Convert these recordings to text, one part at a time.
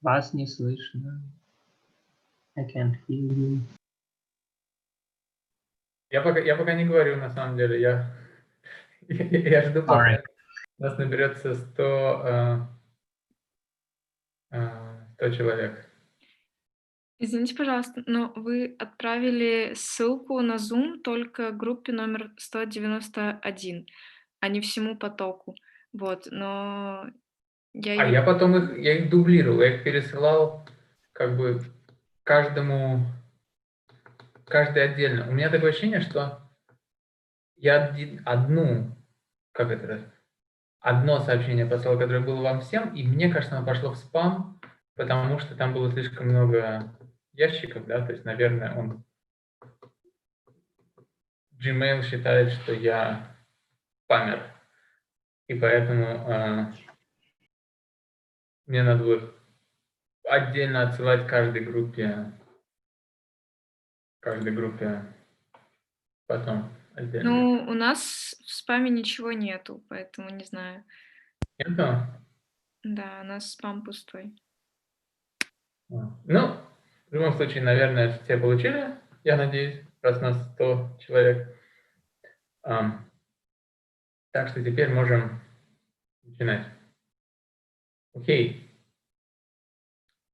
Вас не слышно. I can't hear you. Я пока не говорю, на самом деле. Я жду, Sorry. пока нас наберется 100 человек. Извините, пожалуйста, но вы отправили ссылку на Zoom только группе номер 191, а не всему потоку. Вот, но я А её- я потом их дублировал, я их пересылал как бы каждый отдельно. У меня такое ощущение, что я одно сообщение послал, которое было вам всем, и мне кажется, оно пошло в спам, потому что там было слишком много ящиков, да, то есть, наверное, Gmail считает, что я спамер, и поэтому мне надо будет отдельно отсылать каждой группе потом отдельно. Ну, у нас в спаме ничего нету, поэтому не знаю. Нету? Да, у нас спам пустой. Ну, в любом случае, наверное, все получили, я надеюсь, раз нас 100 человек. Так что теперь можем начинать. Okay.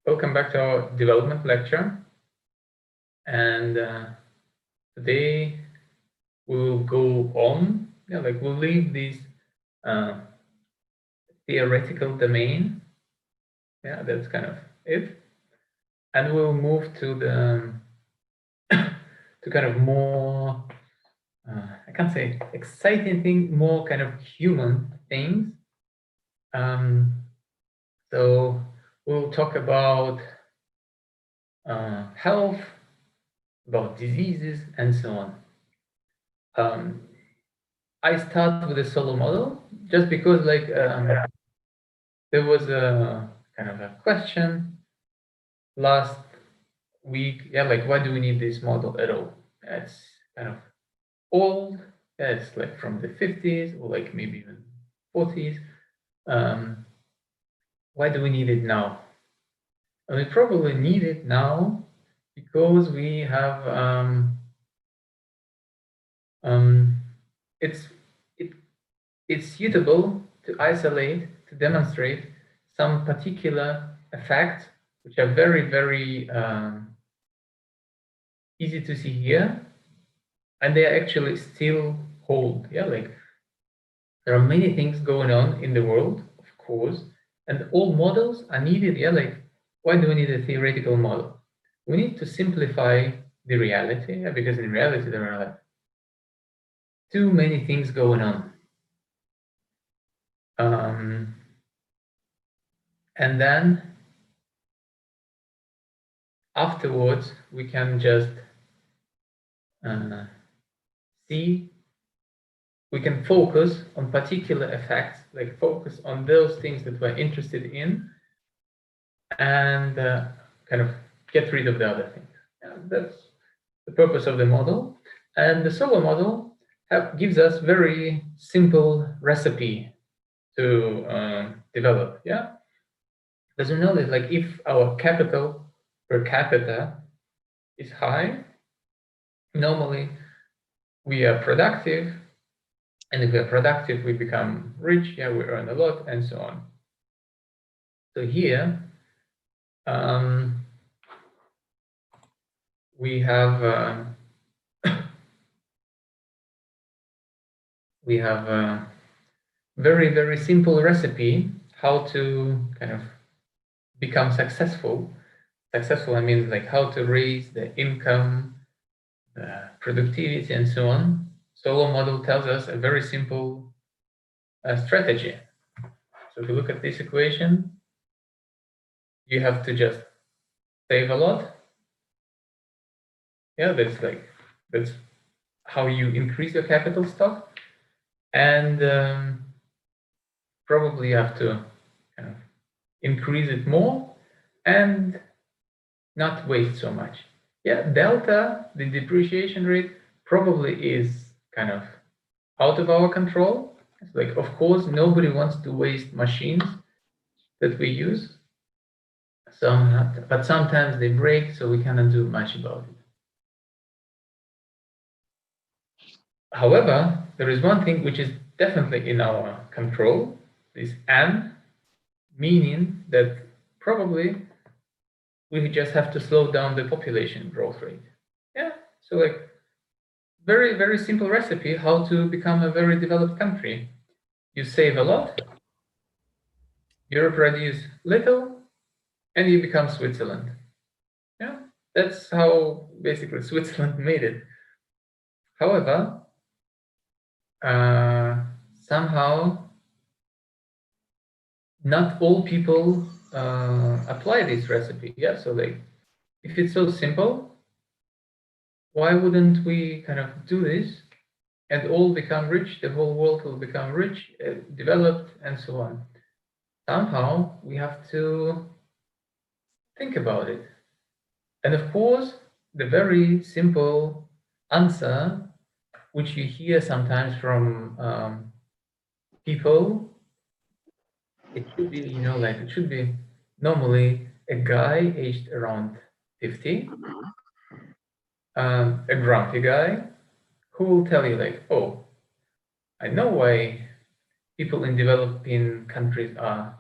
Welcome back to our development lecture. And today we will go on, we'll leave this theoretical domain. Yeah, that's kind of it. And we'll move to the to kind of more I can't say exciting thing, more kind of human things. So we'll talk about health, about diseases, and so on. I start with a solo model just because there was a kind of a question last week. Yeah, like why do we need this model at all? It's kind of old. Yeah, it's like from the 50s or like maybe even 40s. Why do we need it now? And we probably need it now because we have it's suitable to isolate, to demonstrate some particular effects which are very, very easy to see here, and they actually still hold. Yeah, like there are many things going on in the world, of course, and all models are needed. Yeah, like why do we need a theoretical model? We need to simplify the reality, yeah, because in reality there are like too many things going on. And then afterwards, we can just we can focus on particular effects, like focus on those things that we're interested in, and kind of get rid of the other things. And that's the purpose of the model. And the solo model gives us very simple recipe to develop. Yeah, because we know that like if our capital per capita is high, normally we are productive, and if we are productive, we become rich. Yeah, we earn a lot, and so on. So here we have a very, very simple recipe how to kind of become successful. Successful, I mean like how to raise the income, productivity, and so on. Solo model tells us a very simple strategy. So if you look at this equation, you have to just save a lot. Yeah, that's how you increase your capital stock, and probably you have to kind of increase it more and not waste so much. Yeah, delta, the depreciation rate, probably is kind of out of our control. It's like, of course, nobody wants to waste machines that we use. but sometimes they break, so we cannot do much about it. However, there is one thing which is definitely in our control, this and, meaning that probably we just have to slow down the population growth rate. Yeah, so like very, very simple recipe how to become a very developed country. You save a lot, you produce little, and you become Switzerland. Yeah, that's how basically Switzerland made it. However, somehow not all people apply this recipe. Yeah, so like if it's so simple, why wouldn't we kind of do this and all become rich? The whole world will become rich, developed, and so on. Somehow we have to think about it. And of course, the very simple answer, which you hear sometimes from people, it should be, like it should be normally a guy aged around 50, a grumpy guy, who will tell you like, oh, I know why people in developing countries are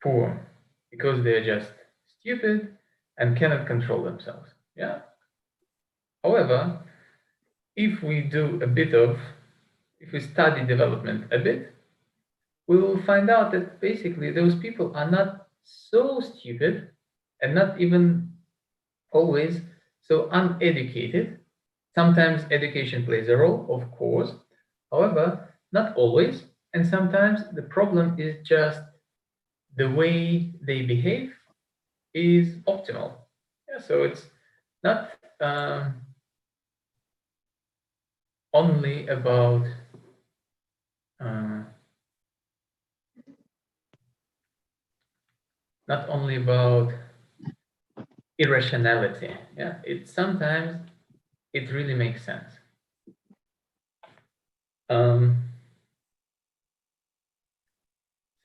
poor, because they're just stupid and cannot control themselves. Yeah. However, if we study development a bit, we will find out that basically those people are not so stupid and not even always so uneducated. Sometimes education plays a role, of course. However, not always. And sometimes the problem is just the way they behave is optimal. Yeah, so it's not only about irrationality. Yeah, sometimes it really makes sense.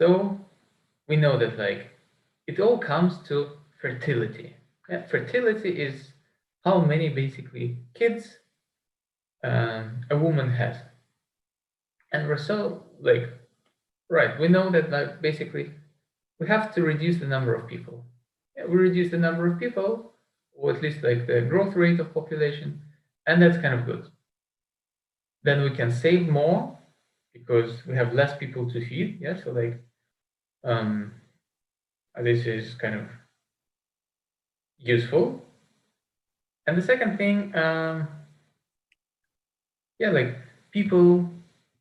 So we know that like it all comes to fertility. Yeah, fertility is how many basically kids a woman has. And we're so like, right, we know that like basically we have to reduce the number of people. Yeah, we reduce the number of people, or at least like the growth rate of population, and that's kind of good. Then we can save more because we have less people to feed. Yeah, so like this is kind of useful. And the second thing, yeah, like people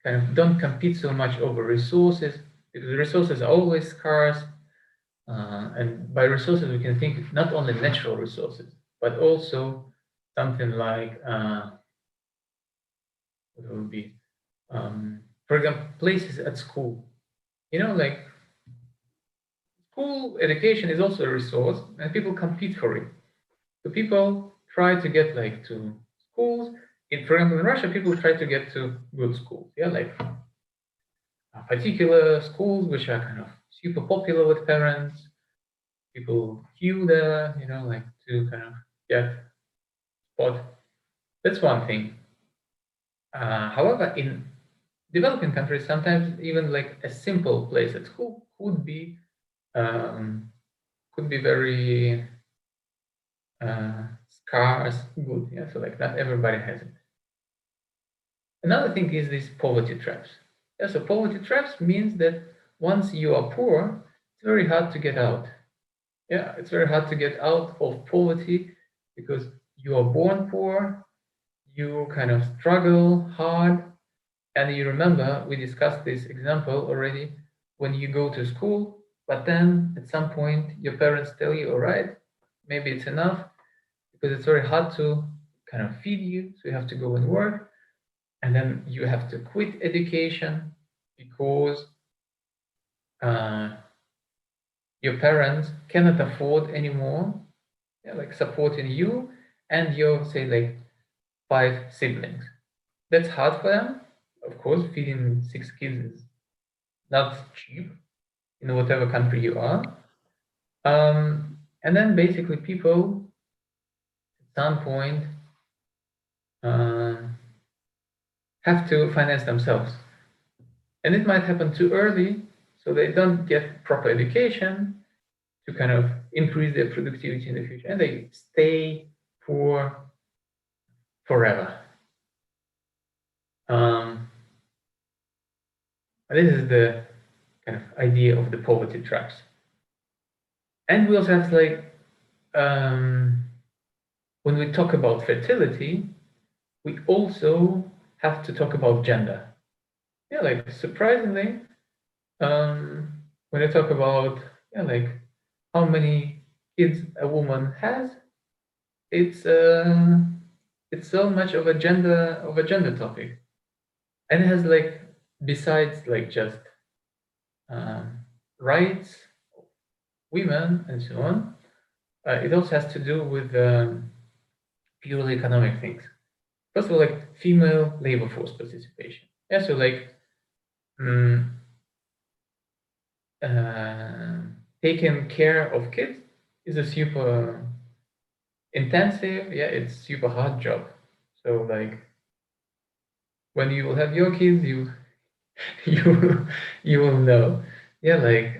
kind of don't compete so much over resources, because resources are always scarce. And by resources, we can think not only natural resources, but also something like what would be, for example, places at school. Like school education is also a resource, and people compete for it. So people try to get like to schools. For example, in Russia, people try to get to good schools. Yeah, like particular schools which are kind of super popular with parents. People queue there, like to kind of get spot. That's one thing. However, in developing countries, sometimes even like a simple place at school could be very scarce good. Yeah, so like not everybody has it. Another thing is these poverty traps. Yeah, so poverty traps means that once you are poor, it's very hard to get out. Yeah, it's very hard to get out of poverty because you are born poor, you kind of struggle hard. And you remember, we discussed this example already, when you go to school, but then at some point your parents tell you, all right, maybe it's enough, because it's very hard to kind of feed you, so you have to go and work. And then you have to quit education because your parents cannot afford anymore, like supporting you and your, say, like 5 siblings. That's hard for them. Of course, feeding 6 kids is not cheap in whatever country you are. And then basically people at some point have to finance themselves. And it might happen too early, so they don't get proper education to kind of increase their productivity in the future, and they stay poor forever. This is the kind of idea of the poverty traps. And we also have like, when we talk about fertility, we also have to talk about gender. Yeah, like surprisingly, when I talk about like how many kids a woman has, it's so much of a gender topic, and it has like, besides like just rights, women and so on, it also has to do with purely economic things. First of all, like female labor force participation. Yeah, so like taking care of kids is a super intensive, yeah, it's super hard job. So like when you will have your kids, you will know. Yeah, like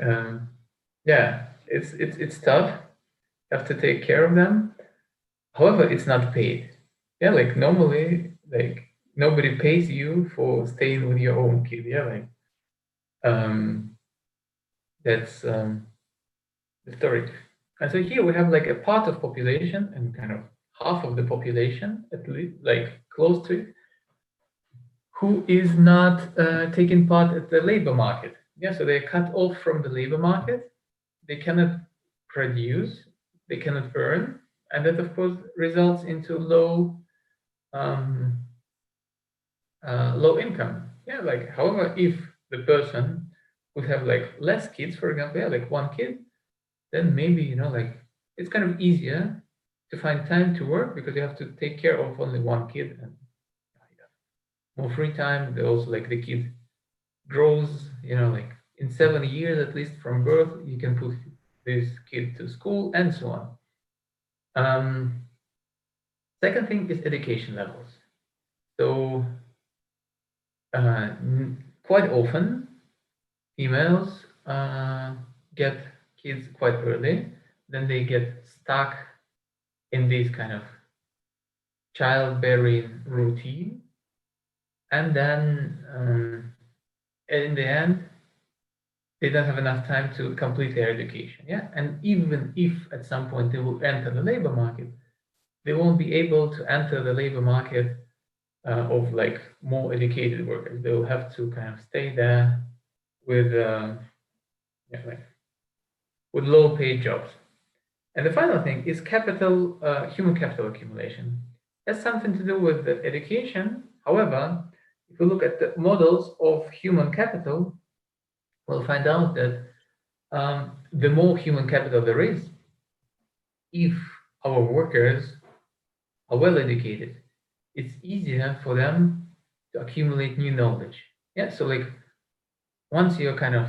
yeah, it's tough. You have to take care of them. However, it's not paid. Yeah, like normally, like nobody pays you for staying with your own kid. Yeah, like that's the story. And so here we have like a part of population and kind of half of the population, at least, like close to it, who is not taking part at the labor market. Yeah, so they're cut off from the labor market. They cannot produce, they cannot earn, and that of course results into low income. Yeah, like however, if the person would have like less kids, for example, yeah, like one kid, then maybe like it's kind of easier to find time to work because you have to take care of only one kid and more free time. They also like the kid grows, like in 7 years at least from birth, you can put this kid to school and so on. Second thing is education levels. So quite often females get kids quite early, then they get stuck in this kind of childbearing routine, and then in the end they don't have enough time to complete their education. Yeah, and even if at some point they will enter the labor market, they won't be able to enter the labor market of like more educated workers. They will have to kind of stay there with with low paid jobs. And the final thing is human capital accumulation. That's something to do with the education. However, if we look at the models of human capital, we'll find out that the more human capital there is, if our workers are well educated, it's easier for them to accumulate new knowledge. Yeah, so like once you're kind of,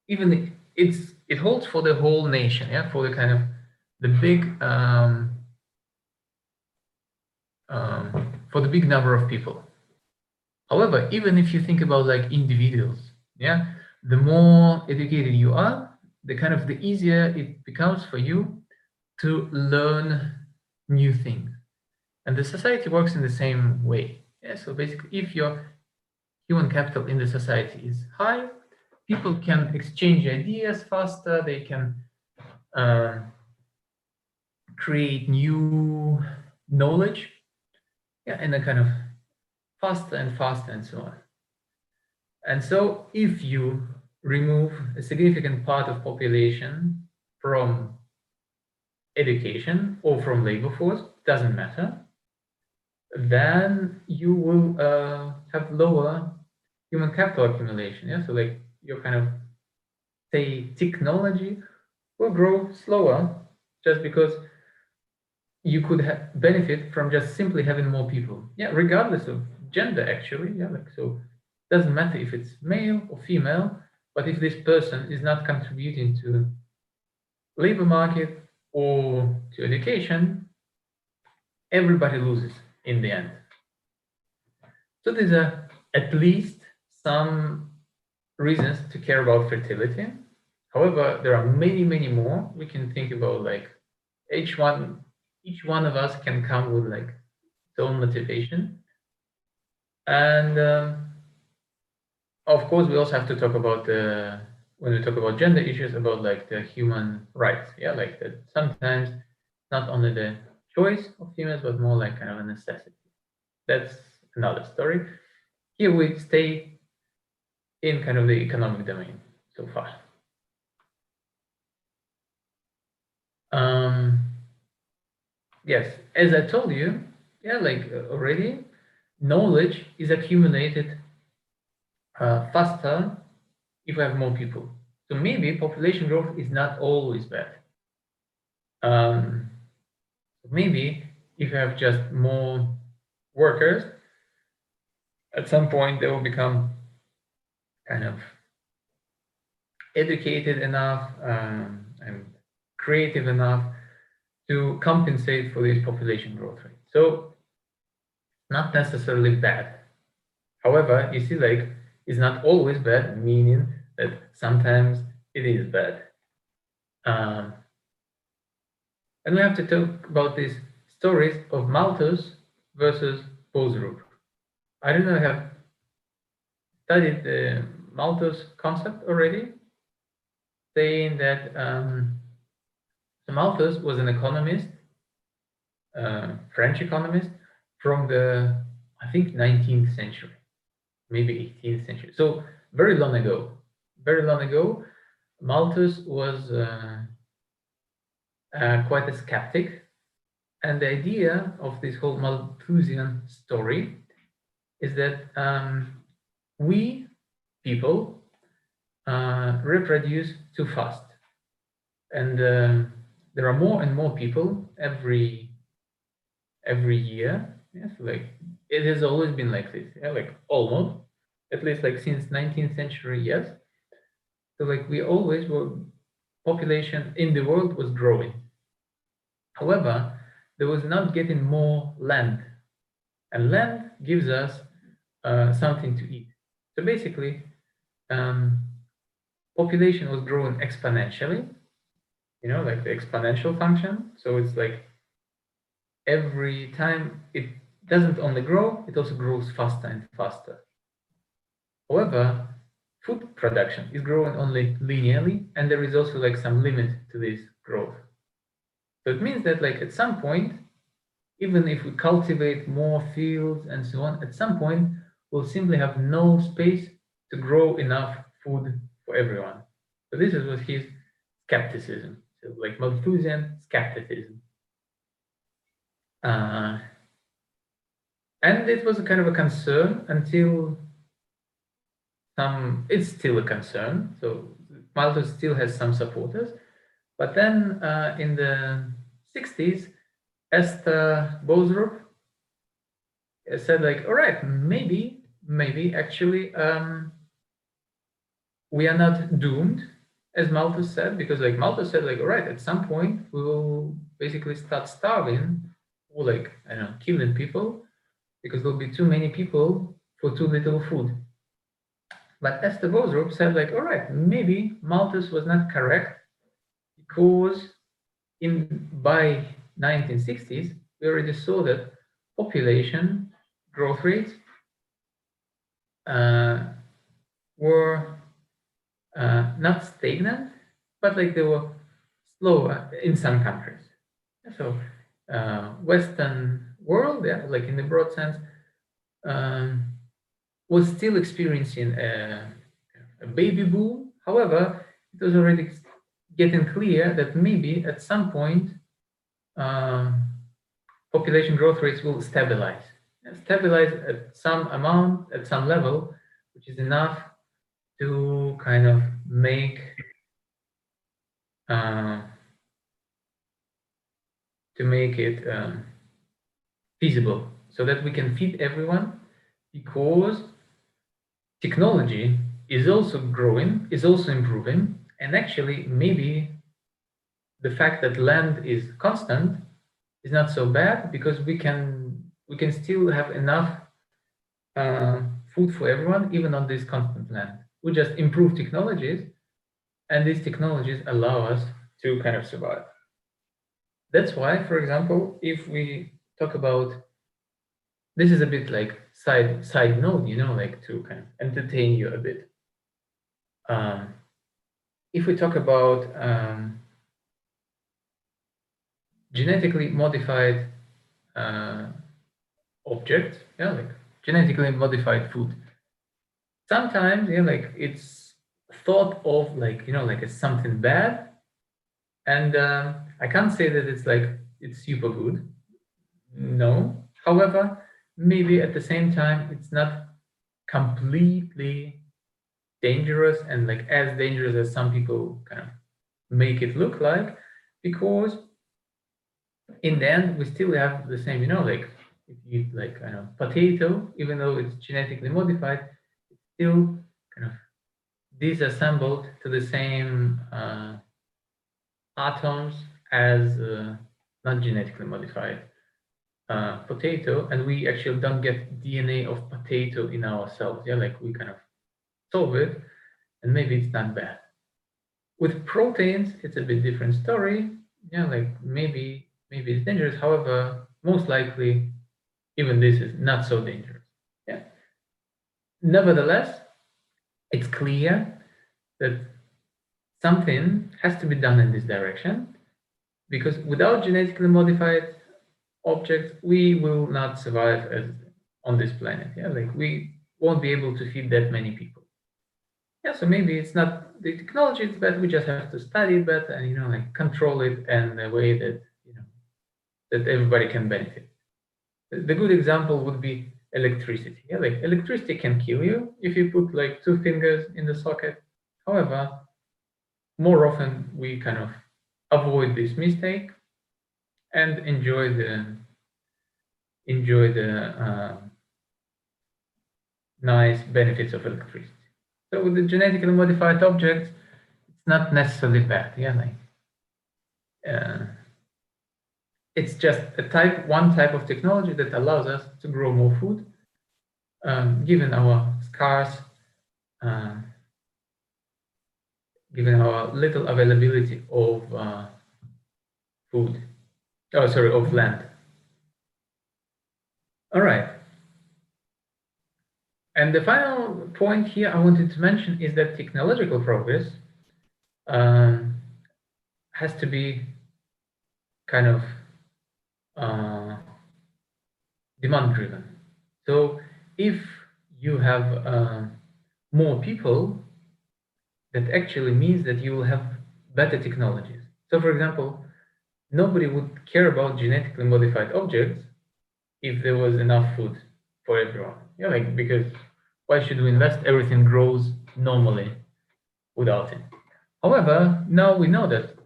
even it holds for the whole nation, yeah, for the kind of the big for the big number of people. However, even if you think about like individuals, yeah, the more educated you are, the easier it becomes for you to learn new things. And the society works in the same way. Yeah, so basically, if your human capital in the society is high, people can exchange ideas faster, they can create new knowledge, yeah, in a kind of faster and faster and so on. And so if you remove a significant part of population from education or from labor force, doesn't matter, then you will have lower human capital accumulation. Yeah, so like your kind of, say, technology will grow slower just because you could benefit from just simply having more people. Yeah, regardless of gender, actually. Yeah, like so, it doesn't matter if it's male or female, but if this person is not contributing to labor market or to education, everybody loses in the end. So these are at least some reasons to care about fertility. However, there are many, many more. We can think about like each one of us can come with like its own motivation. And of course, we also have to talk about when we talk about gender issues, about like the human rights. Yeah, like that sometimes not only the choice of females, but more like kind of a necessity. That's another story. Here we stay in kind of the economic domain so far. Yes, as I told you, yeah, like already, knowledge is accumulated faster if we have more people. So maybe population growth is not always bad. Maybe if you have just more workers, at some point they will become kind of educated enough and creative enough to compensate for this population growth rate. So not necessarily bad. However, you see, like, it's not always bad, meaning that sometimes it is bad. And we have to talk about these stories of Malthus versus Boserup. I don't know if you have studied the Malthus concept already, saying that Malthus was an economist, French economist from the, I think, 19th century, maybe 18th century. So very long ago, Malthus was quite a skeptic. And the idea of this whole Malthusian story is that we people reproduce too fast. And there are more and more people every year. Yes, like it has always been like this. Yeah, like almost, at least like since 19th century. Yes. So like we always were, population in the world was growing. However, there was not getting more land, and land gives us something to eat. So basically, population was growing exponentially. You know, like the exponential function. So it's like every time it doesn't only grow, it also grows faster and faster. However, food production is growing only linearly, and there is also like some limit to this growth. So it means that like at some point, even if we cultivate more fields and so on, at some point we'll simply have no space to grow enough food for everyone. So this was his skepticism. So like Malthusian skepticism. And it was a kind of a concern until it's still a concern. So Malthus still has some supporters. But then in the 60s, Esther Boserup said like, all right, maybe actually we are not doomed, as Malthus said, because like Malthus said, like, all right, at some point we will basically start starving or like, I don't know, killing people because there'll be too many people for too little food. But Esther Boserup said like, all right, maybe Malthus was not correct because by 1960s, we already saw that population growth rates were not stagnant, but like they were slower in some countries. So Western world, yeah, like in the broad sense, was still experiencing a baby boom. However, it was already getting clear that maybe at some point population growth rates will stabilize at some amount, at some level, which is enough to kind of make it feasible so that we can feed everyone, because technology is also growing, is also improving, and actually maybe the fact that land is constant is not so bad, because we can still have enough food for everyone, even on this constant land. We just improve technologies, and these technologies allow us to kind of survive. That's why, for example, if we talk about, this is a bit like side note, like to kind of entertain you a bit. If we talk about genetically modified objects, like genetically modified food, sometimes like it's thought of like like as something bad, and I can't say that it's super good. No. However, maybe at the same time it's not completely dangerous, and like as dangerous as some people kind of make it look like, because in the end we still have the same, like if you eat like potato, even though it's genetically modified, it's still kind of disassembled to the same atoms as not genetically modified potato, and we actually don't get DNA of potato in our cells. Like we kind of solve it, and maybe it's not bad. With proteins, it's a bit different story. Like maybe it's dangerous. However, most likely, even this is not so dangerous. Nevertheless, it's clear that something has to be done in this direction, because without genetically modified objects, we will not survive on this planet. Like we won't be able to feed that many people. So maybe it's not the technology is bad. We just have to study it better and like control it in a way that that everybody can benefit. The good example would be electricity. Like electricity can kill you if you put like 2 fingers in the socket. However, more often we kind of avoid this mistake and enjoy the nice benefits of electricity. So with the genetically modified objects, it's not necessarily bad. It's just one type of technology that allows us to grow more food, given our scarce, given our little availability of food. Of land. All right. And the final point here I wanted to mention is that technological progress has to be kind of demand-driven. So if you have more people, that actually means that you will have better technologies. So for example, nobody would care about genetically modified objects if there was enough food for everyone. Like, because why should we invest? Everything grows normally without it. However, now we know that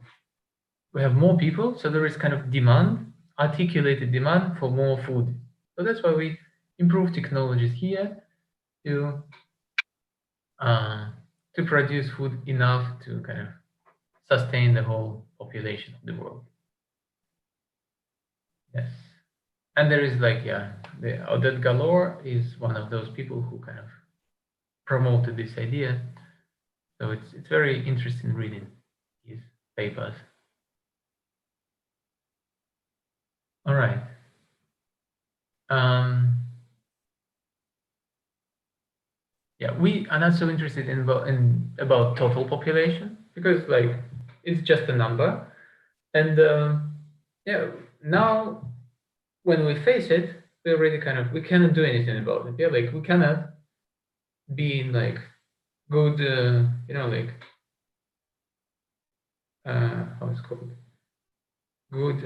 we have more people, so there is kind of demand, articulated demand for more food. So that's why we improve technologies here to produce food enough to kind of sustain the whole population of the world. Yes. And there is like, Oded Galor is one of those people who kind of promoted this idea. So it's very interesting reading his papers. All right. We are not so interested in about total population, because like it's just a number, and now when we face it, we already we cannot do anything about it. Like we cannot be in like good, like how it's called, good,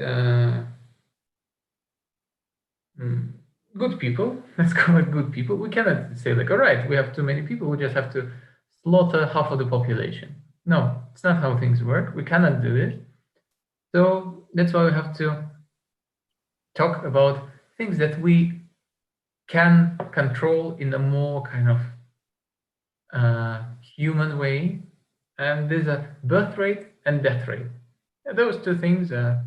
good people. Let's call it good people. We cannot say like, all right, we have too many people, we just have to slaughter half of the population. No, it's not how things work. We cannot do this. So that's why we have to talk about things that we can control in a more kind of human way, and there's a birth rate and death rate. those two things are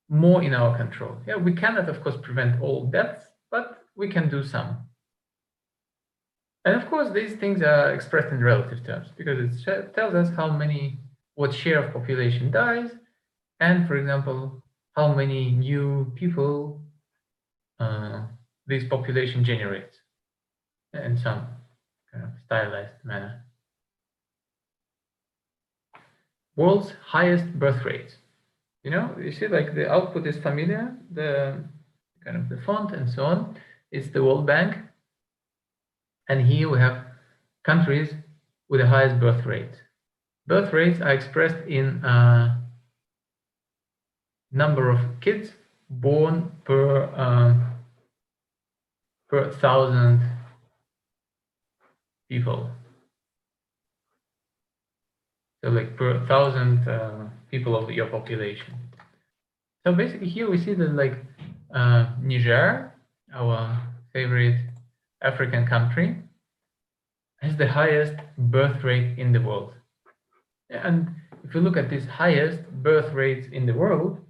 more in our control. Yeah, we cannot, of course, prevent all deaths, but we can do some. And of course, these things are expressed in relative terms because it tells us what share of population dies, and for example, how many new people this population generates in some kind of stylized manner. World's highest birth rate. You see, like the output is familiar, the kind of the font and so on is the World Bank. And here we have countries with the highest birth rate. Birth rates are expressed in number of kids born per 1,000 people. So like per 1,000 people of your population. So basically here we see that like Niger, our favorite African country, has the highest birth rate in the world. And if you look at these highest birth rates in the world,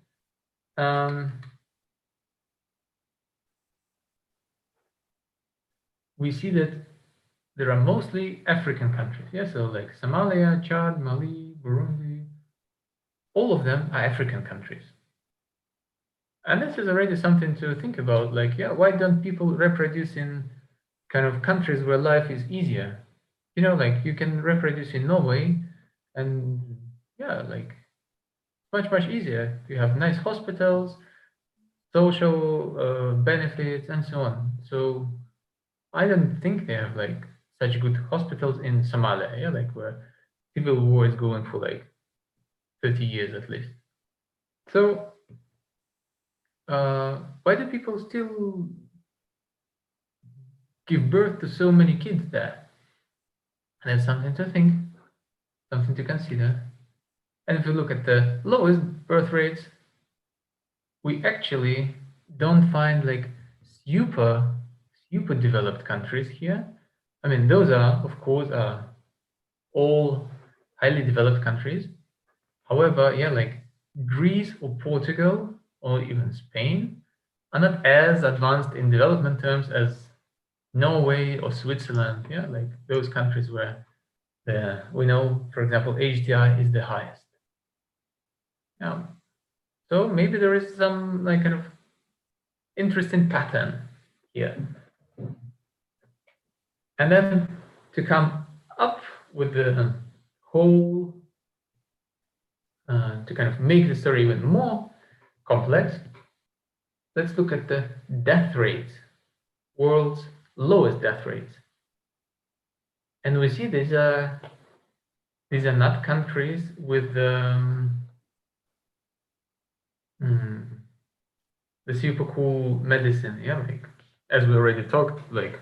we see that there are mostly African countries. Yeah, so like Somalia, Chad, Mali, Burundi, all of them are African countries. And this is already something to think about. Like, yeah, why don't people reproduce in kind of countries where life is easier? Like you can reproduce in Norway, and yeah, like much easier. You have nice hospitals, social benefits, and so on. So I don't think they have like such good hospitals in Somalia, yeah, like where civil war is going for like 30 years at least. So why do people still give birth to so many kids there? And that's something to think, something to consider. And if you look at the lowest birth rates, we actually don't find like super developed countries here. I mean, those are, of course, all highly developed countries. However, yeah, like Greece or Portugal or even Spain are not as advanced in development terms as Norway or Switzerland. Yeah, like those countries where we know, for example, HDI is the highest. Yeah. So maybe there is some like kind of interesting pattern here. And then to come up with the whole, to kind of make the story even more complex, let's look at the death rates, world's lowest death rates. And we see these are not countries with the super cool medicine. Yeah, like as we already talked, like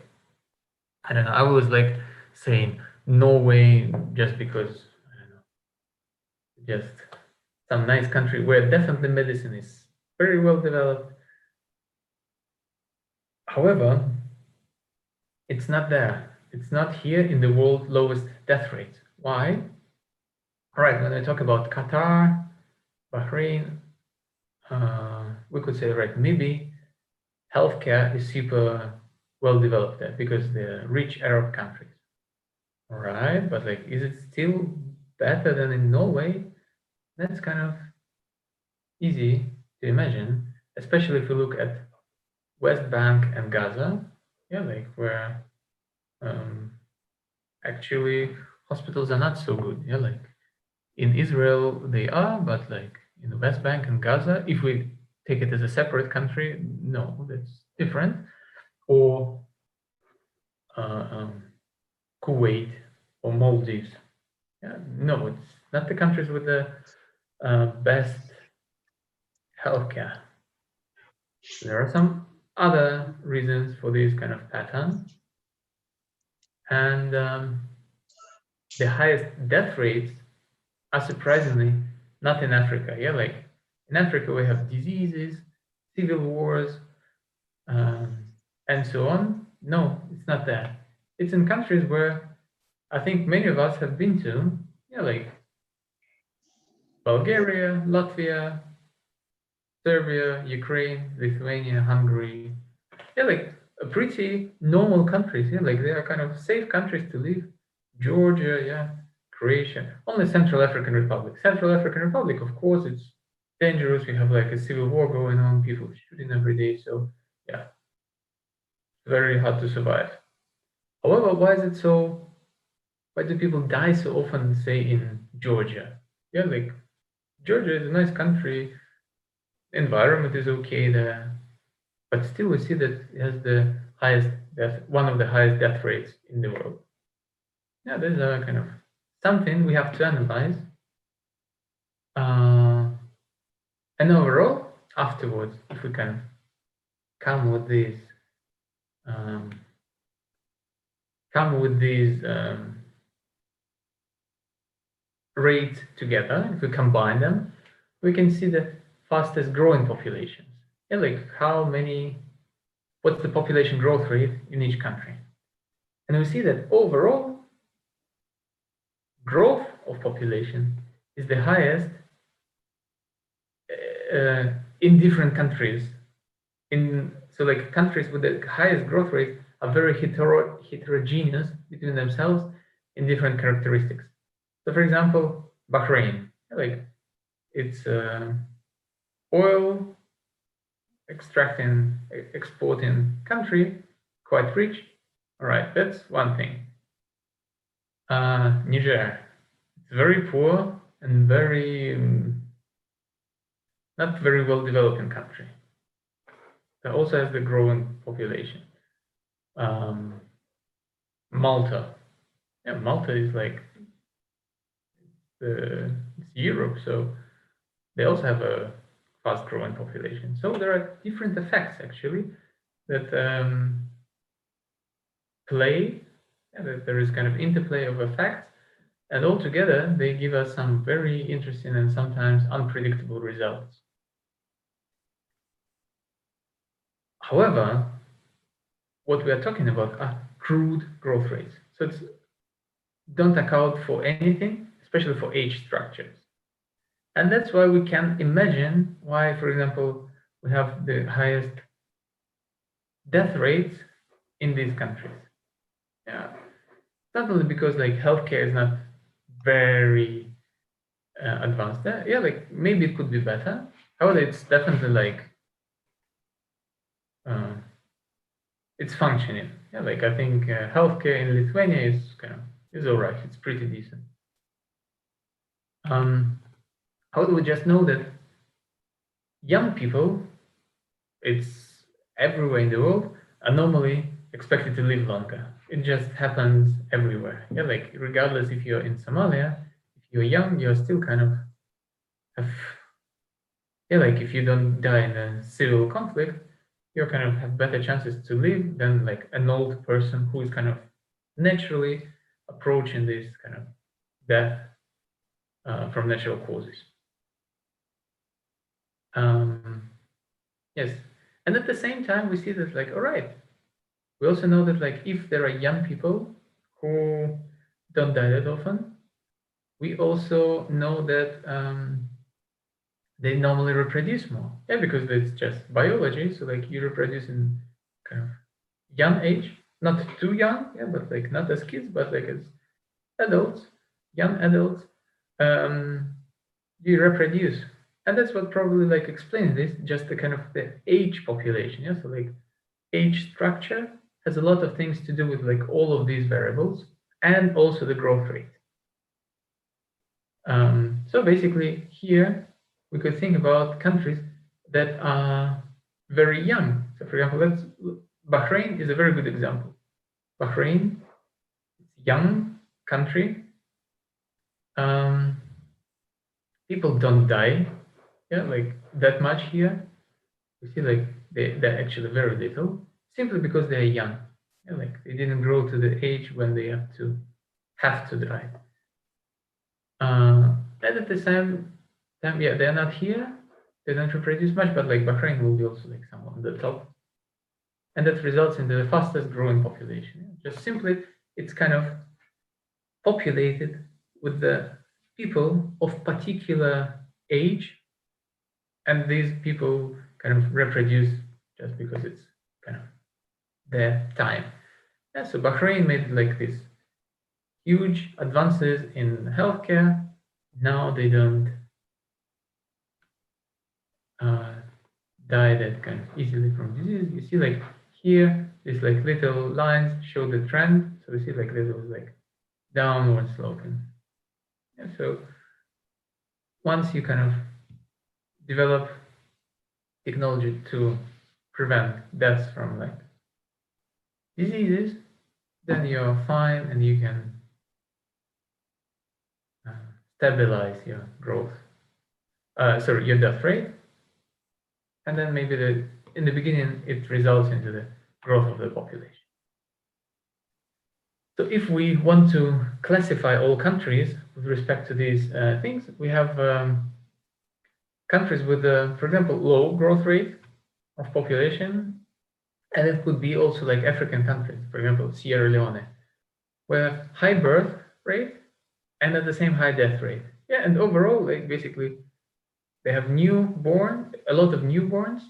I don't know, I was like saying Norway just because I don't know, just some nice country where definitely medicine is very well developed. However, it's not there. It's not here in the world's lowest death rate. Why? All right, when I talk about Qatar, Bahrain, we could say, right, maybe healthcare is super well developed there because they're rich Arab countries. All right, but like, is it still better than in Norway? That's kind of easy to imagine, especially if you look at West Bank and Gaza, yeah, like where actually hospitals are not so good. Yeah, like in Israel they are, but like in the West Bank and Gaza, if we take it as a separate country, no, that's different. Or Kuwait or Maldives. Yeah, no, it's not the countries with the best healthcare. There are some other reasons for this kind of pattern. And the highest death rates are surprisingly not in Africa. Yeah, like in Africa we have diseases, civil wars, and so on. No, it's not there. It's in countries where I think many of us have been to. Yeah, like Bulgaria, Latvia, Serbia, Ukraine, Lithuania, Hungary. Yeah, like pretty normal countries. Yeah, like they are kind of safe countries to live. Georgia, yeah, Croatia. Only Central African Republic. Central African Republic, of course, it's dangerous. We have like a civil war going on. People shooting every day. So yeah, very hard to survive. However, why is it so? Why do people die so often, say, in Georgia? Yeah, like Georgia is a nice country, environment is okay there, but still we see that it has the highest one of the highest death rates in the world. Yeah, there's a kind of something we have to analyze. And overall, afterwards, if we can come with these rates together, if we combine them, we can see the fastest growing populations. Yeah, like what's the population growth rate in each country? And we see that overall growth of population is the highest in different countries. So like countries with the highest growth rate are very heterogeneous between themselves in different characteristics. So for example, Bahrain, like it's oil exporting country, quite rich. All right, that's one thing. Niger, it's very poor and very not very well developing country. That also has the growing population. Malta, yeah, Malta is like it's Europe, so they also have a fast growing population. So there are different effects actually that play, that there is kind of interplay of effects, and altogether they give us some very interesting and sometimes unpredictable results. However, what we are talking about are crude growth rates. So it's don't account for anything, especially for age structures. And that's why we can imagine why, for example, we have the highest death rates in these countries. Yeah, not only because like healthcare is not very advanced. Yeah, like maybe it could be better. However, it's definitely like it's functioning. Yeah, like I think healthcare in Lithuania is all right. It's pretty decent. How do we just know that young people, it's everywhere in the world, are normally expected to live longer. It just happens everywhere. Yeah, like regardless if you're in Somalia, if you're young, you're still kind of like if you don't die in a civil conflict, you kind of have better chances to live than like an old person who is kind of naturally approaching this kind of death from natural causes. Yes, and at the same time, we see that like, all right, we also know that like if there are young people who don't die that often, we also know that they normally reproduce more. Yeah, because it's just biology. So like you reproduce in kind of young age, not too young, yeah, but like not as kids, but like as adults, young adults, you reproduce. And that's what probably like explains this, just the kind of the age population. Yeah, so like age structure has a lot of things to do with like all of these variables and also the growth rate. So basically here we could think about countries that are very young. So for example, Bahrain is a very good example. Bahrain, young country. People don't die, yeah, like that much here. We see like they're actually very little, simply because they're young. Yeah, like they didn't grow to the age when they have to die. And at the same time, yeah, they're not here. They don't reproduce much, but like Bahrain will be also like somewhere on the top, and that results in the fastest growing population. Just simply, it's kind of populated with the people of particular age, and these people kind of reproduce just because it's kind of their time. Yeah, so Bahrain made like this huge advances in healthcare. Now they don't die that kind of easily from disease. You see, like here, these like little lines show the trend. So you see, like this was like downward sloping. And so once you kind of develop technology to prevent deaths from like diseases, then you're fine and you can stabilize your growth. Sorry, your death rate. And then maybe in the beginning, it results into the growth of the population. So if we want to classify all countries with respect to these things, we have countries with, for example, low growth rate of population, and it could be also like African countries, for example, Sierra Leone, where high birth rate and at the same high death rate. Yeah, and overall, like basically, they have a lot of newborns,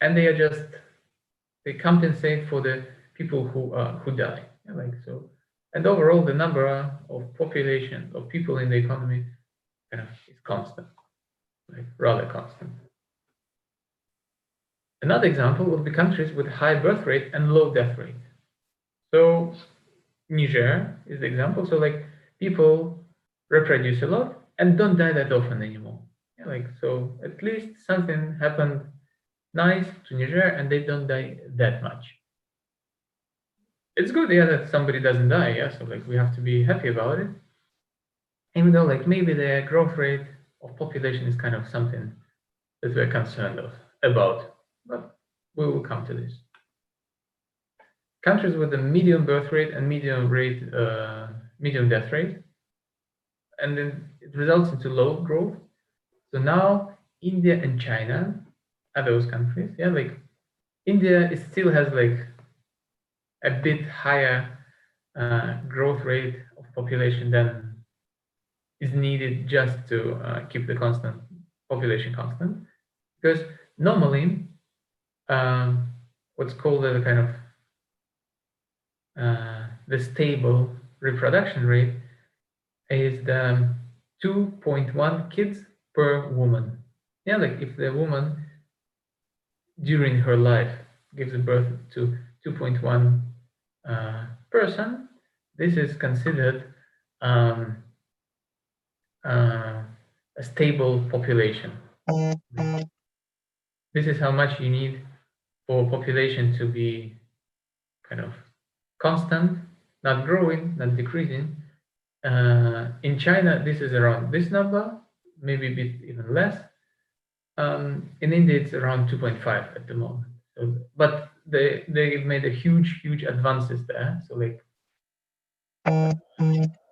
and they compensate for the people who die. Yeah, like so, and overall, the number of population of people in the economy kind of is constant, like rather constant. Another example would be countries with high birth rate and low death rate. So Niger is the example. So like people reproduce a lot and don't die that often anymore. Yeah, like so, at least something happened nice to Niger, and they don't die that much. It's good, yeah, that somebody doesn't die. Yeah, so like we have to be happy about it, even though like maybe the growth rate of population is kind of something that we're concerned about. But we will come to this. Countries with a medium birth rate and medium death rate, and then it results into low growth. So now India and China are those countries. Yeah, like India still has like a bit higher growth rate of population than is needed just to keep the population constant, because normally what's called a kind of the stable reproduction rate is the 2.1 kids per woman. Yeah, like if the woman during her life gives birth to 2.1 person, this is considered a stable population. This is how much you need for population to be kind of constant, not growing, not decreasing. In China, this is around this number, maybe a bit even less. In India, it's around 2.5 at the moment. So, but they made a huge advances there. So like a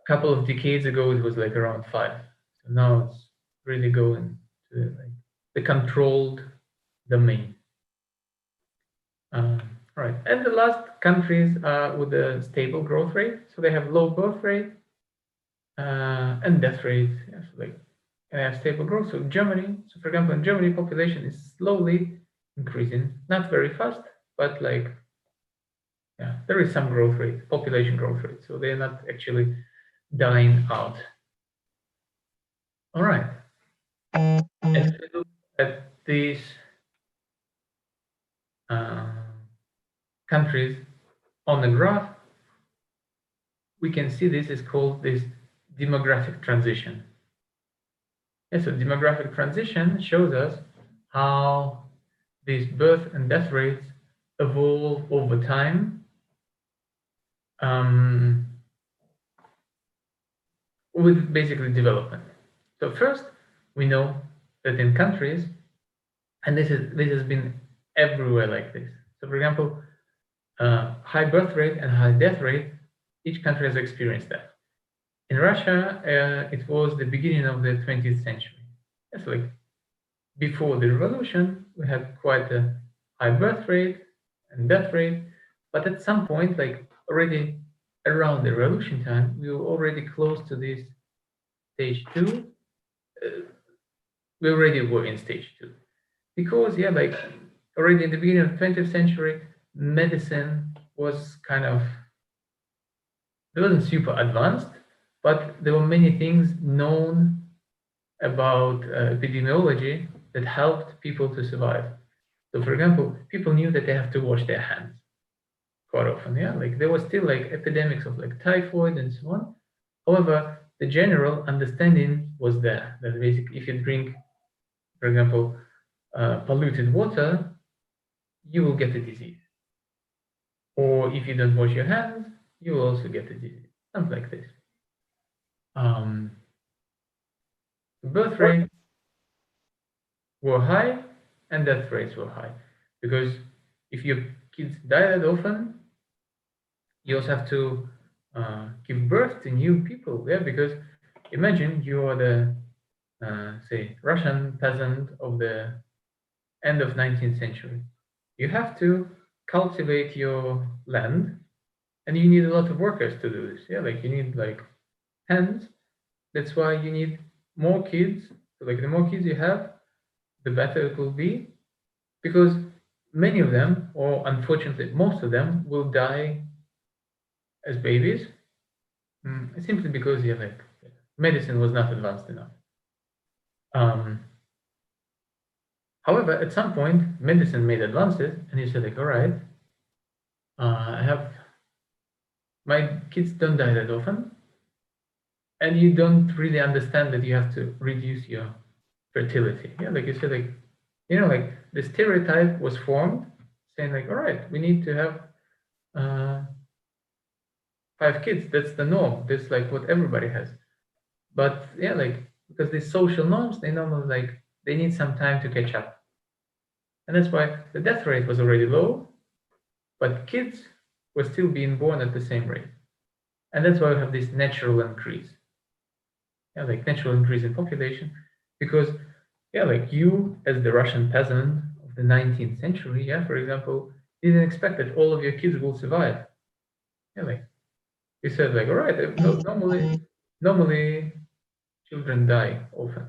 couple of decades ago, it was like around 5. So now it's really going to like the controlled domain. Right, and the last countries with a stable growth rate. So they have low birth rate and death rate. Yeah, so like they have stable growth. So Germany, so for example, in Germany, population is slowly increasing, not very fast, but like yeah, there is some growth rate, population growth rate. So they're not actually dying out. All right. If we look at these countries on the graph, we can see this is called this demographic transition. Yeah, so demographic transition shows us how these birth and death rates evolve over time with basically development. So first, we know that in countries, and this has been everywhere like this. So for example, high birth rate and high death rate, each country has experienced that. In Russia, it was the beginning of the 20th century. It's like before the revolution, we had quite a high birth rate and death rate, but at some point, like already around the revolution time, we were already close to this stage 2. we already were in stage 2. Because, yeah, like already in the beginning of the 20th century, medicine was kind of, it wasn't super advanced, but there were many things known about epidemiology that helped people to survive. So, for example, people knew that they have to wash their hands quite often. Yeah, like there was still like epidemics of like typhoid and so on. However, the general understanding was there that basically, if you drink, for example, polluted water, you will get a disease. Or if you don't wash your hands, you will also get a disease. Something like this. Birth rates were high and death rates were high, because if your kids die that often, you also have to give birth to new people. Yeah, because imagine you are the say Russian peasant of the end of 19th century. You have to cultivate your land, and you need a lot of workers to do this. Yeah, like you need like hands. That's why you need more kids. So like the more kids you have, the better it will be, because many of them, or unfortunately most of them, will die as babies, simply because yeah, like medicine was not advanced enough. However, at some point, medicine made advances, and you said like, all right, I have my kids don't die that often, and you don't really understand that you have to reduce your fertility. Yeah, like you said, like like the stereotype was formed, saying like, all right, we need to have 5 kids. That's the norm. That's like what everybody has. But yeah, like because these social norms, they normally like they need some time to catch up, and that's why the death rate was already low, but kids were still being born at the same rate, and that's why we have this natural increase. Yeah, like natural increase in population, because yeah, like you as the Russian peasant of the 19th century, yeah, for example, didn't expect that all of your kids will survive. Yeah, like you said, like all right, normally children die often,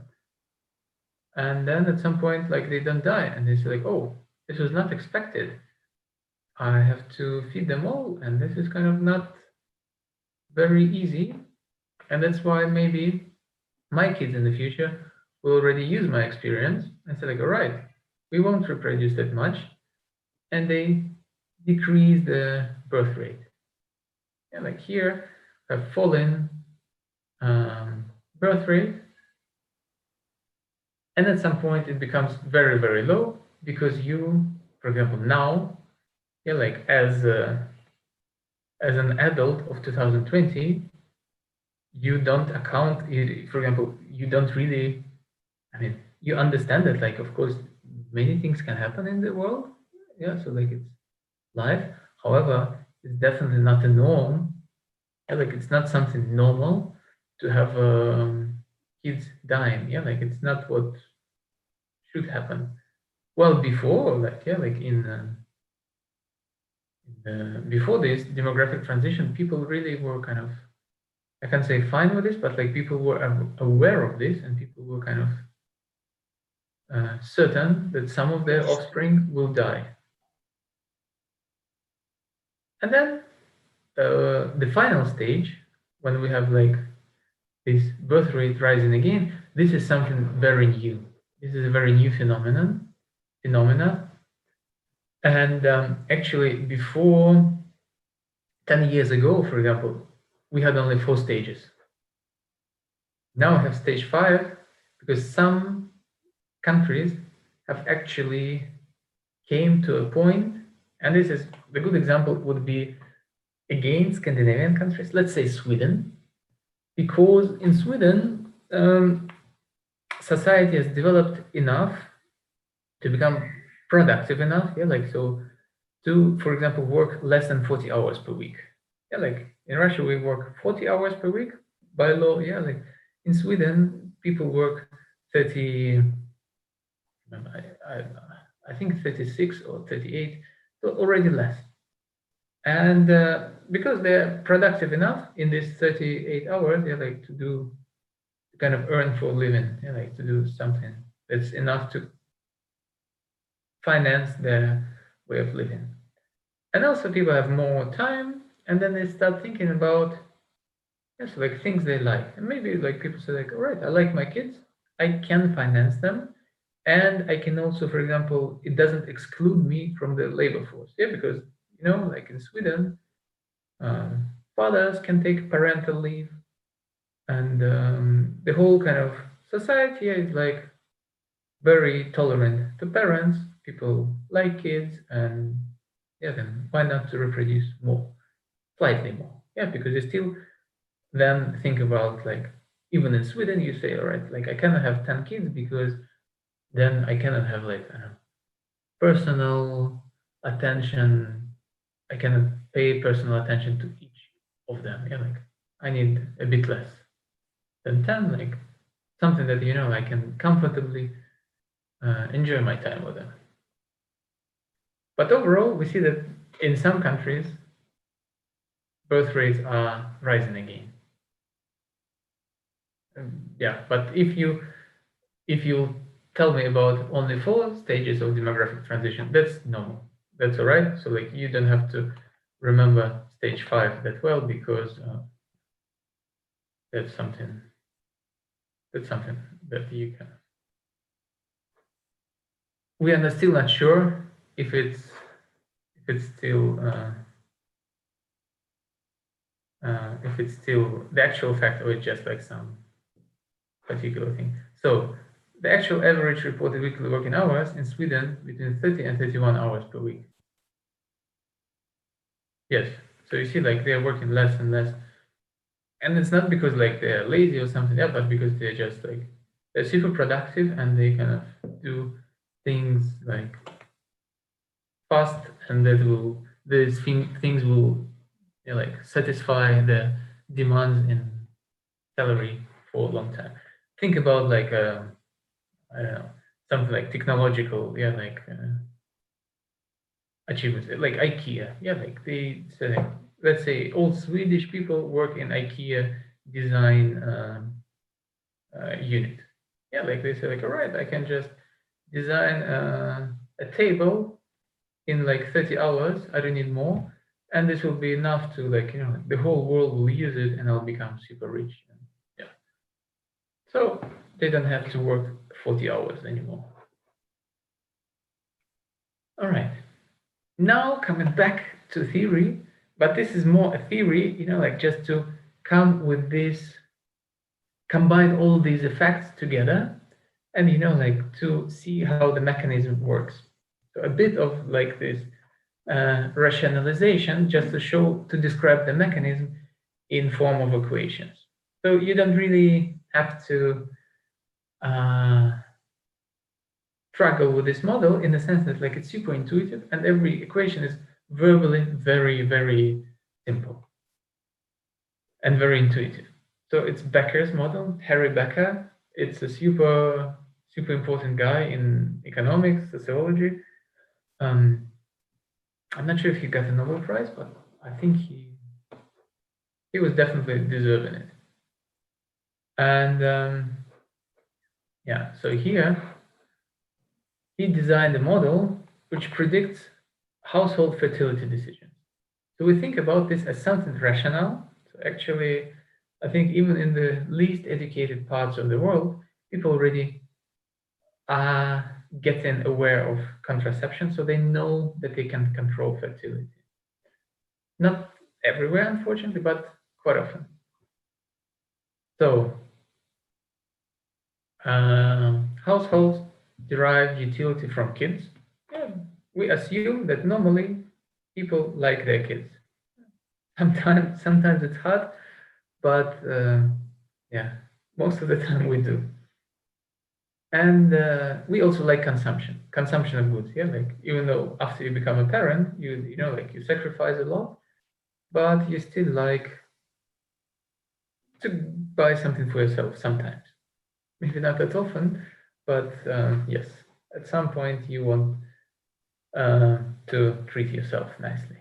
and then at some point, like they don't die, and they say like, oh, this was not expected. I have to feed them all, and this is kind of not very easy, and that's why maybe my kids in the future will already use my experience and say like, all right, we won't reproduce that much, and they decrease the birth rate. And like here, have fallen birth rate, and at some point it becomes very, very low, because you, for example, now, yeah, like as an adult of 2020, you don't account, for example, you don't really, I mean, you understand that, like, of course, many things can happen in the world. Yeah, so like it's life. However, it's definitely not a norm. Yeah, like it's not something normal to have kids dying. Yeah, like it's not what should happen. Well, before, like yeah, like before this demographic transition, people really were kind of, I can't say fine with this, but like people were aware of this, and people were kind of certain that some of their offspring will die. And then the final stage, when we have like this birth rate rising again, this is something very new. This is a very new phenomena. And actually, before 10 years ago, for example, we had only 4 stages. Now we have stage 5, because some countries have actually came to a point, and this is the good example would be again Scandinavian countries, let's say Sweden, because in Sweden society has developed enough to become productive enough, yeah, like so to, for example, work less than 40 hours per week. Yeah, like in Russia we work 40 hours per week by law. Yeah, like in Sweden people work 30, I think 36 or 38, so already less. And because they're productive enough in this 38 hours, they like to do, kind of earn for a living, yeah, like to do something It's enough to finance their way of living. And also people have more time, and then they start thinking about like things they like. And maybe like people say like, all right, I like my kids, I can finance them. And I can also, for example, it doesn't exclude me from the labor force. Yeah, because, like in Sweden, fathers can take parental leave, and the whole kind of society is like very tolerant to parents. People like kids, and yeah, then why not to reproduce more, slightly more? Yeah, because you still then think about like, even in Sweden, you say, all right, like I cannot have 10 kids because then I cannot have like, I don't know, personal attention. I cannot pay personal attention to each of them. Yeah, like I need a bit less than 10, like something that, I can comfortably enjoy my time with them. But overall, we see that in some countries, birth rates are rising again. Yeah, but if you tell me about only 4 stages of demographic transition, that's normal. That's all right. So like you don't have to remember stage 5 that well, because that's something that you can. We are still not sure if it's still the actual fact, or it's just like some particular thing. So the actual average reported weekly working hours in Sweden between 30 and 31 hours per week. Yes. So you see, like they're working less and less, and it's not because like they're lazy or something, yeah, but because they're just like they're super productive, and they kind of do things like fast, and these things will like satisfy the demands in salary for a long time. Think about like I don't know, something like technological, yeah, like achievements, like IKEA, yeah, like they say, let's say all Swedish people work in IKEA design unit. Yeah, like they say, like, all right, I can just design a table in like 30 hours. I don't need more, and this will be enough to like the whole world will use it, and I'll become super rich. Yeah, so they don't have to work 40 hours anymore. All right. Now coming back to theory, but this is more a theory, like just to come with this, combine all these effects together, and like to see how the mechanism works. So a bit of like this rationalization, just to describe the mechanism in form of equations. So you don't really have to struggle with this model, in the sense that like it's super intuitive, and every equation is verbally very, very simple and very intuitive. So it's Becker's model, Harry Becker. It's a super important guy in economics, sociology. I'm not sure if he got a Nobel Prize, but I think he was definitely deserving it. And yeah, so here he designed a model which predicts household fertility decisions. So we think about this as something rational. So actually, I think even in the least educated parts of the world, people already are getting aware of contraception, so they know that they can control fertility. Not everywhere, unfortunately, but quite often. So households derive utility from kids. Yeah, we assume that normally people like their kids. Sometimes it's hard, but yeah, most of the time we do. And we also like consumption of goods. Yeah, like even though after you become a parent, you like you sacrifice a lot, but you still like to buy something for yourself sometimes. Maybe not that often, but yes, at some point you want to treat yourself nicely.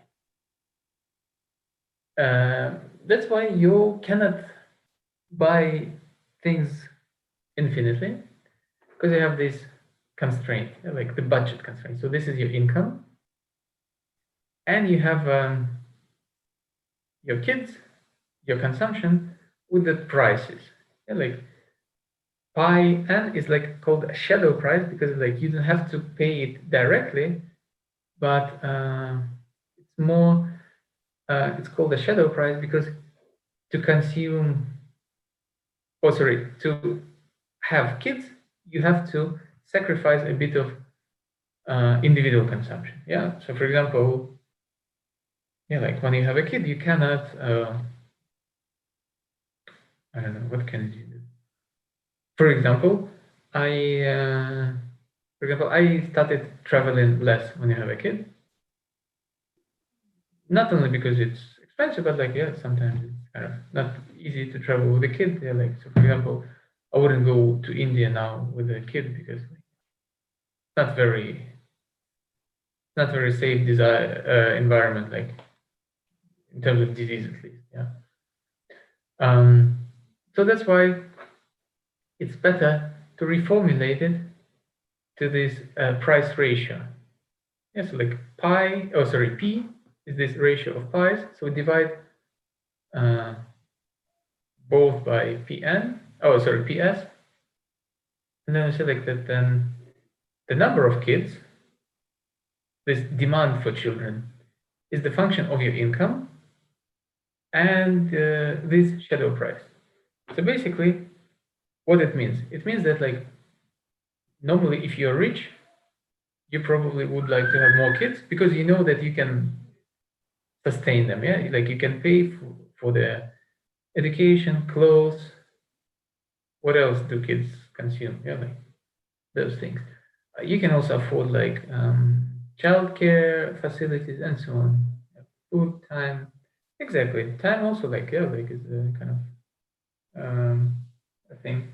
That's why you cannot buy things infinitely, because you have this constraint, like the budget constraint. So this is your income, and you have your kids, your consumption with the prices. Like pi n is like called a shadow price because like you don't have to pay it directly, but it's more. It's called a shadow price because to consume, to have kids, you have to sacrifice a bit of individual consumption. Yeah. So for example, like when you have a kid, you cannot. I don't know, what can you do? For example, I started traveling less when you have a kid. Not only because it's expensive, but like sometimes it's kind of not easy to travel with a kid. Like so, for example, I wouldn't go to India now with a kid because it's not very safe environment, like in terms of disease at least. So that's why it's better to reformulate it to this price ratio. Yes, so like P is this ratio of pi's. So we divide both by PS. And then we say like that then the number of kids, this demand for children, is the function of your income and this shadow price. So basically, what it means that like normally if you're rich, you probably would like to have more kids because you know that you can sustain them. Like you can pay for their education, clothes. What else do kids consume? Like those things. You can also afford like childcare facilities and so on. Food, time, exactly. Time also like like is a kind of I think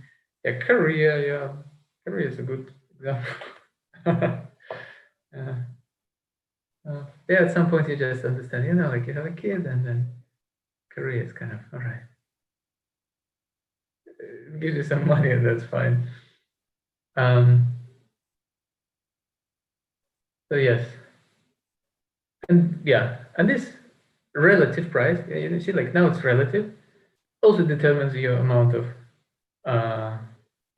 career. Career is a good example. At some point you just understand, like you have a kid and then career is kind of all right. It gives you some money and that's fine. So yes, and this relative price, you see, like now it's relative, also determines your amount of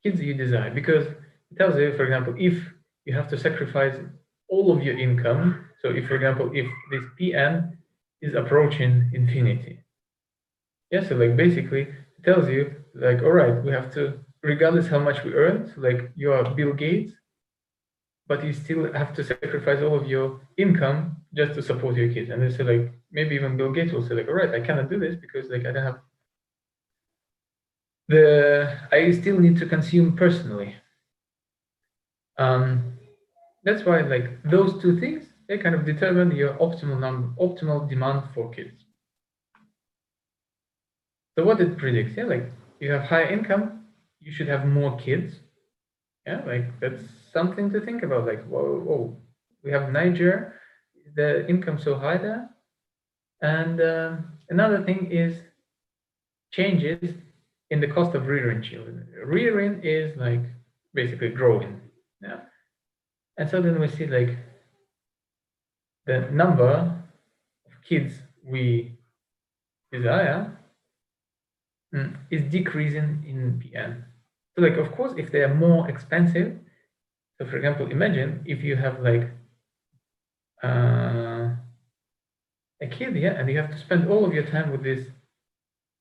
kids you desire because it tells you, for example, if you have to sacrifice all of your income. So if, for example, if this Pn is approaching infinity, so like basically it tells you like, all right, we have to, regardless how much we earn, so like you are Bill Gates, but you still have to sacrifice all of your income just to support your kids. And they say like, maybe even Bill Gates will say like, all right, I cannot do this because like I don't have I still need to consume personally. That's why like those two things, they kind of determine your optimal demand for kids. So what it predicts, like you have higher income, you should have more kids. Like that's something to think about. Like whoa, we have Niger, the income so high there, and another thing is changes in the cost of rearing children. Rearing is like basically growing. And so then we see like the number of kids we desire is decreasing in Pn. So like, of course, if they are more expensive, so for example, imagine if you have like a kid, and you have to spend all of your time with this,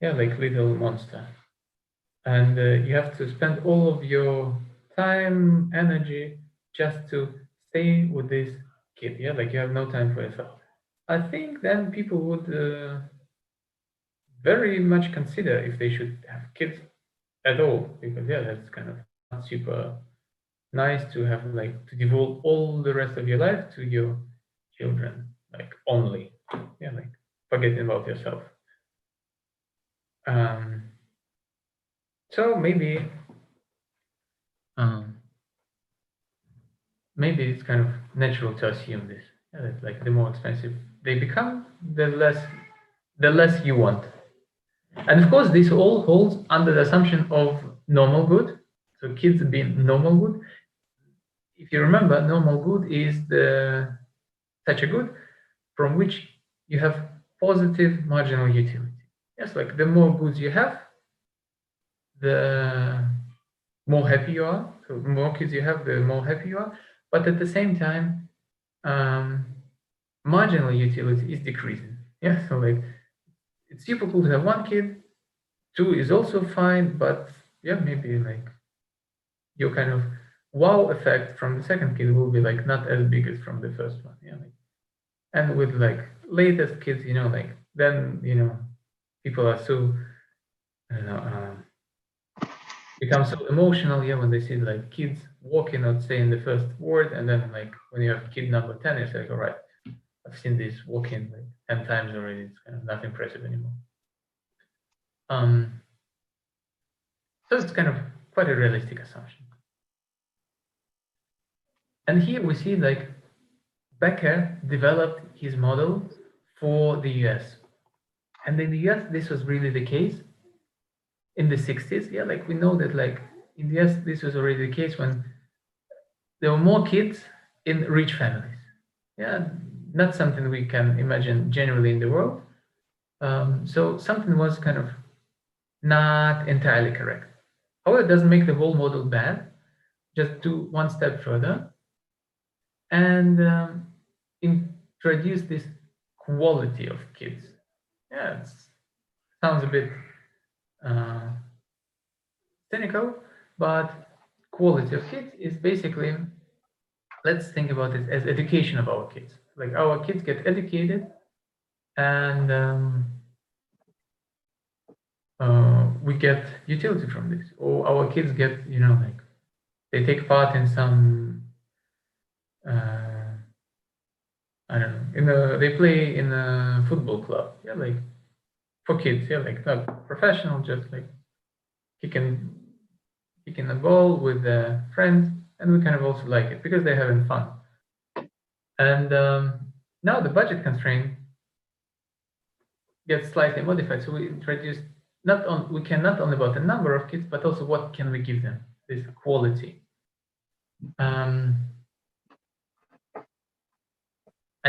like little monster. And you have to spend all of your time, energy, just to stay with this kid. Like you have no time for yourself. I think then people would very much consider if they should have kids at all, because that's kind of not super nice to have like to devote all the rest of your life to your children, like only, like forgetting about yourself. So maybe it's kind of natural to assume this. That like the more expensive they become, the less you want. And of course, this all holds under the assumption of normal good. So kids being normal good. If you remember, normal good is such a good from which you have positive marginal utility. Yes, like the more goods you have, the more happy you are. So the more kids you have, the more happy you are. But at the same time, marginal utility is decreasing. Yeah, so like it's super cool to have one kid. 2 is also fine, but yeah, maybe like your kind of wow effect from the second kid will be like not as big as from the first one. Yeah, like, and with like latest kids, like then people are so I don't know become so emotional, yeah, when they see like kids walking out saying the first word, and then like when you have kid number 10, it's like, all right, I've seen this walking like 10 times already. It's kind of not impressive anymore. So it's kind of quite a realistic assumption. And here we see like Becker developed his model for the US. And in the US, this was really the case in the 60s. Yeah, like we know that like in the US, this was already the case when there were more kids in rich families. Yeah, not something we can imagine generally in the world. So something was kind of not entirely correct. However, it doesn't make the whole model bad. Just do one step further and introduce this quality of kids. Yeah, it sounds a bit cynical, but quality of kids is basically, let's think about it as education of our kids. Like our kids get educated and we get utility from this, or our kids get, like they take part in some, I don't know, they play in a football club, yeah, like for kids, yeah, like not professional, just like kicking a ball with their friends, and we kind of also like it because they're having fun. And now the budget constraint gets slightly modified, so we introduce we can not only about the number of kids, but also what can we give them, this quality. And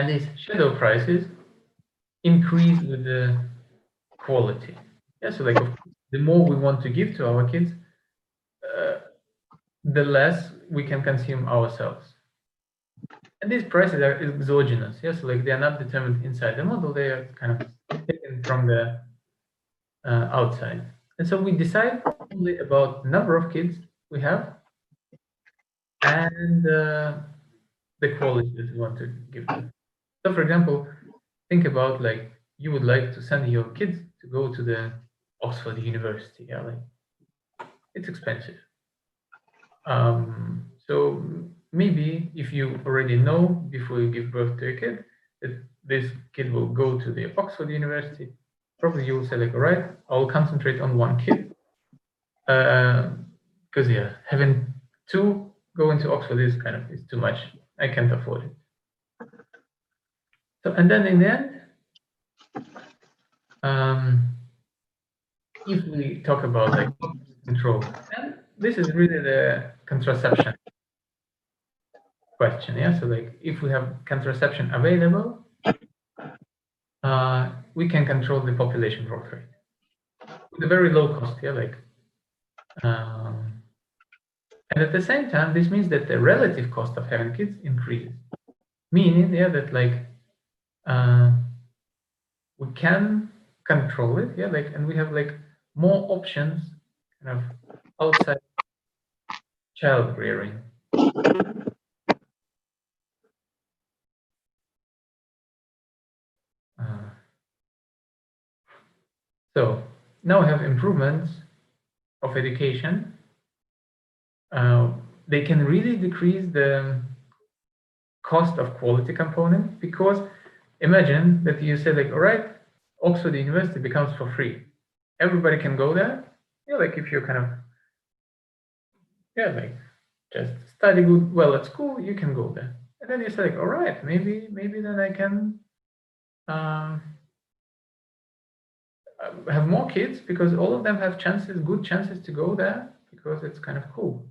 these shadow prices increase with the quality. Yeah, so like the more we want to give to our kids, the less we can consume ourselves. And these prices are exogenous. Yes, so like they are not determined inside the model; they are kind of taken from the outside. And so we decide only about number of kids we have and the quality that we want to give them. So, for example, think about like you would like to send your kids to go to the Oxford University. Yeah, like it's expensive. So maybe if you already know before you give birth to a kid that this kid will go to the Oxford University, probably you will say like, all right, I'll concentrate on one kid. Because yeah, having 2 go into Oxford is too much. I can't afford it. So, and then in the end, if we talk about like control, and this is really the contraception question. Yeah, so like if we have contraception available, we can control the population growth rate with a very low cost. Yeah, like and at the same time, this means that the relative cost of having kids increases, meaning that like we can control it, and we have like more options kind of outside child rearing. So now we have improvements of education. They can really decrease the cost of quality component, because imagine that you say like, all right, Oxford University becomes for free. Everybody can go there. Like if you're kind of, like just study well at school, you can go there. And then you say like, all right, maybe then I can have more kids, because all of them have good chances to go there, because it's kind of cool.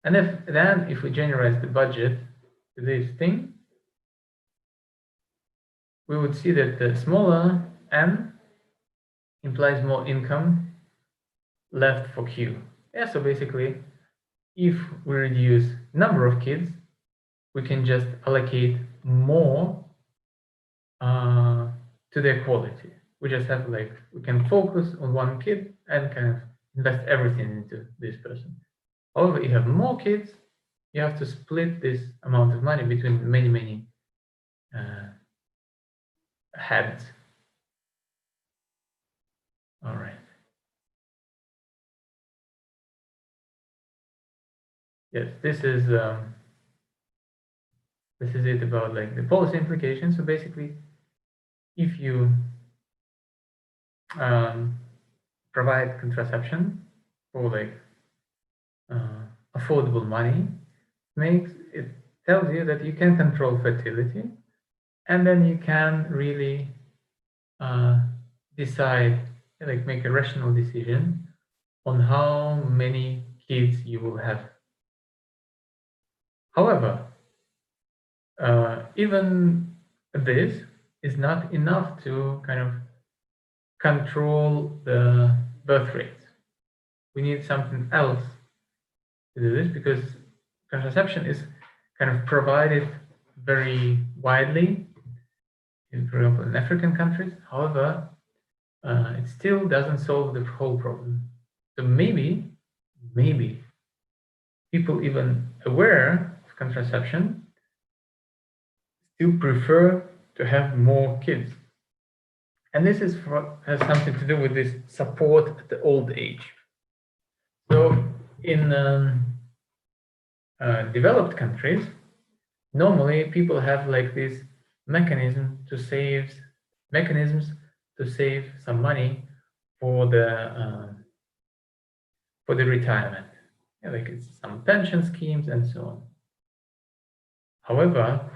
And if we generalize the budget to this thing, we would see that the smaller n implies more income left for Q. Yeah, so basically, if we reduce number of kids, we can just allocate more to their quality. We just have like, we can focus on one kid and kind of invest everything into this person. However, if you have more kids, you have to split this amount of money between many heads. All right. Yes, this is it about like the policy implications. So basically, if you provide contraception for like affordable money, it tells you that you can control fertility, and then you can really decide, like make a rational decision on how many kids you will have. However, even this is not enough to kind of control the birth rates. We need something else to do this, because contraception is kind of provided very widely, for example, in African countries. However, it still doesn't solve the whole problem. So maybe people even aware of contraception still prefer to have more kids. And this has something to do with this support at the old age. So in developed countries, normally people have like this mechanisms to save some money for the retirement. Yeah, like it's some pension schemes and so on. However,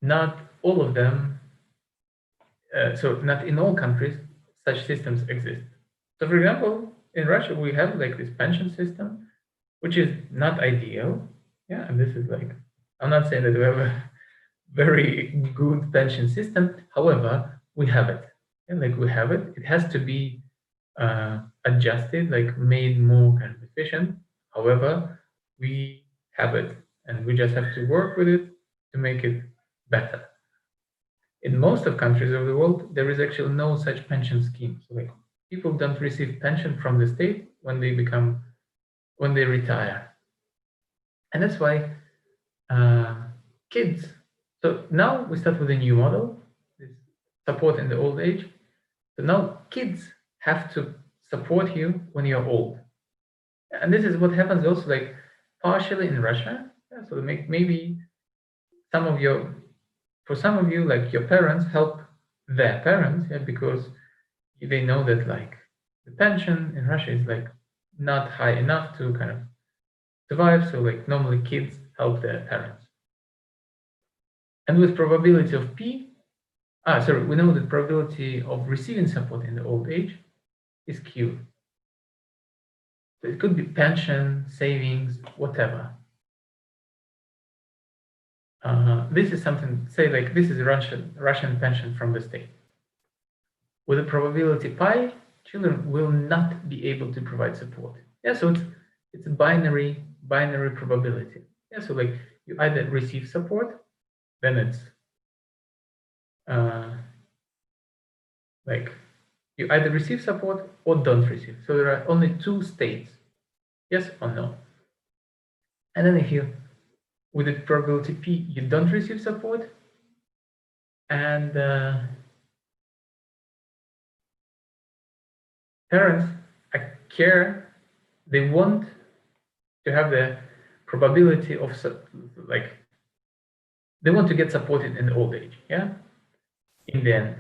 not all of them, so not in all countries, such systems exist. So for example, in Russia, we have like this pension system, which is not ideal. Yeah, and this is like, I'm not saying that we have a very good pension system. However, we have it. And like we have it. It has to be adjusted, like made more kind of efficient. However, we have it, and we just have to work with it to make it better. In most of countries of the world, there is actually no such pension scheme. So like people don't receive pension from the state when they retire. And that's why kids, so now we start with a new model, this support in the old age. So now kids have to support you when you're old. And this is what happens also like partially in Russia. Yeah, so maybe for some of you, like your parents help their parents, yeah, because they know that like the pension in Russia is like not high enough to kind of survive. So like normally kids help their parents. And with probability of P, we know that probability of receiving support in the old age is Q. So it could be pension, savings, whatever. This is something, say like this is a Russian pension from the state. With a probability pi, children will not be able to provide support. Yeah, so it's a binary probability. Yeah, so like you either receive support, then it's like you either receive support or don't receive. So there are only two states, yes or no. And then if you, with the probability P, you don't receive support, and parents care, they want to have the probability of like they want to get supported in the old age, yeah, in the end.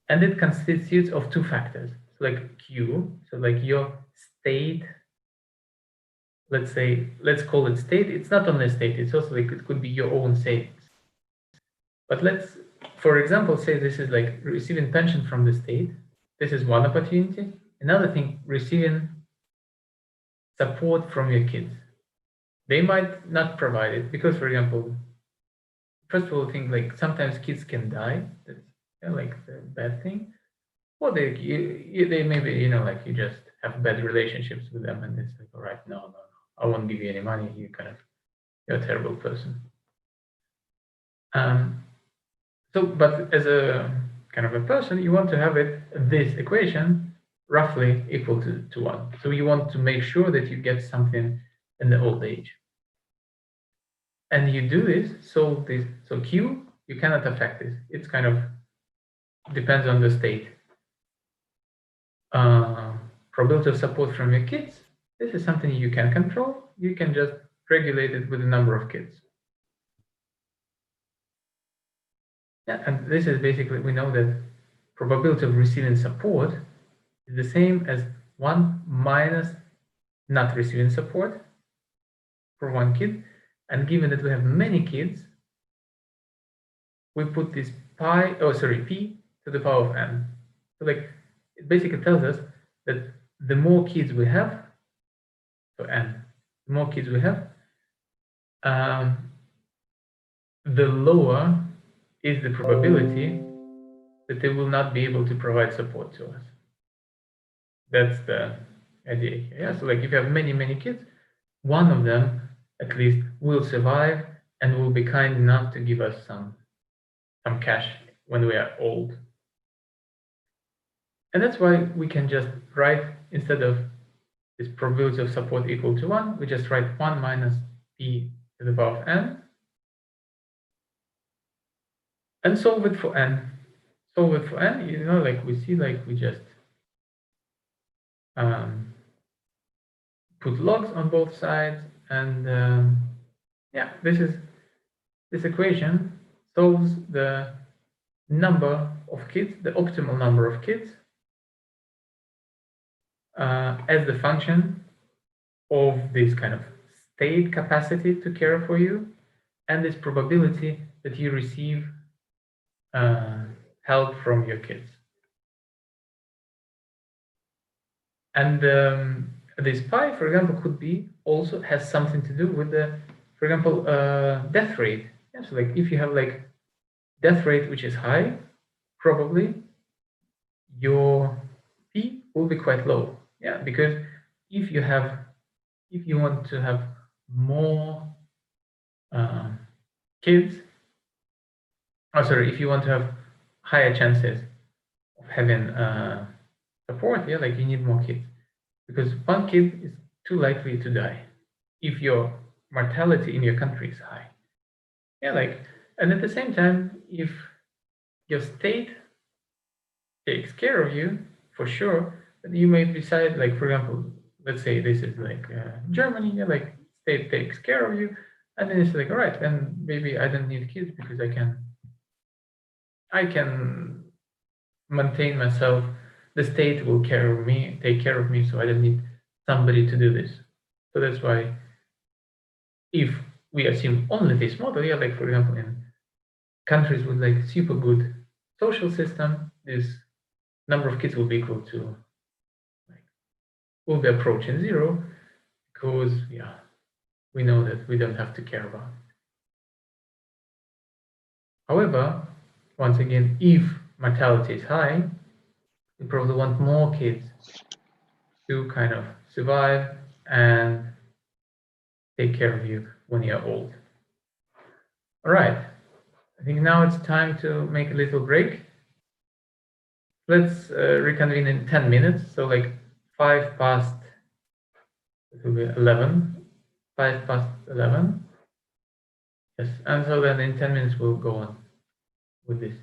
And it constitutes of two factors, so like Q, so like your state, let's call it state. It's not only a state, it's also like it could be your own savings. But let's, for example, say this is like receiving pension from the state. This is one opportunity. Another thing, receiving support from your kids. They might not provide it because, for example, first of all, I think like sometimes kids can die. That's like the bad thing. Or they maybe, you know, like you just have bad relationships with them, and it's like, all right, no, I won't give you any money. You're a terrible person. So, but as a kind of a person, you want to have this equation roughly equal to 1. So you want to make sure that you get something in the old age. And you do this, so Q, you cannot affect this. It's kind of depends on the state. Probability of support from your kids, this is something you can control. You can just regulate it with the number of kids. Yeah, and this is basically, we know that probability of receiving support is the same as 1 minus not receiving support for 1 kid. And given that we have many kids, we put this p to the power of n. So like it basically tells us that the more kids we have, so n, the more kids we have, the lower is the probability that they will not be able to provide support to us. That's the idea here. Yeah? So like if you have many kids, one of them at least will survive and will be kind enough to give us some cash when we are old. And that's why we can just write, instead of this probability of support equal to 1, we just write 1 minus p to the power of n, and solve it for n. Solve it for n, you know, like we see, like we just put logs on both sides, and yeah, this equation solves the number of kids, the optimal number of kids, as the function of this kind of state capacity to care for you, and this probability that you receive help from your kids. And this pi, for example, could be also has something to do with the, for example, death rate. Yeah, so like if you have like death rate which is high, probably your p will be quite low. Yeah, because if you want to have more kids, if you want to have higher chances of having support, yeah, like you need more kids, because 1 kid is too likely to die if your mortality in your country is high. Yeah, like, and at the same time, if your state takes care of you, for sure, you may decide, like, for example, let's say this is like Germany, yeah, like state takes care of you, and then it's like, all right, then maybe I don't need kids because I can maintain myself. The state will take care of me, so I don't need somebody to do this. So that's why, if we assume only this model, yeah, like for example, in countries with like super good social system, this number of kids will be equal to, like, will be approaching 0, because yeah, we know that we don't have to care about it. However, once again, if mortality is high, you probably want more kids to kind of survive and take care of you when you're old. All right, I think now it's time to make a little break. Let's reconvene in 10 minutes. So like 5 past, it will be 11, 5 past 11. Yes, and so then in 10 minutes we'll go on with this.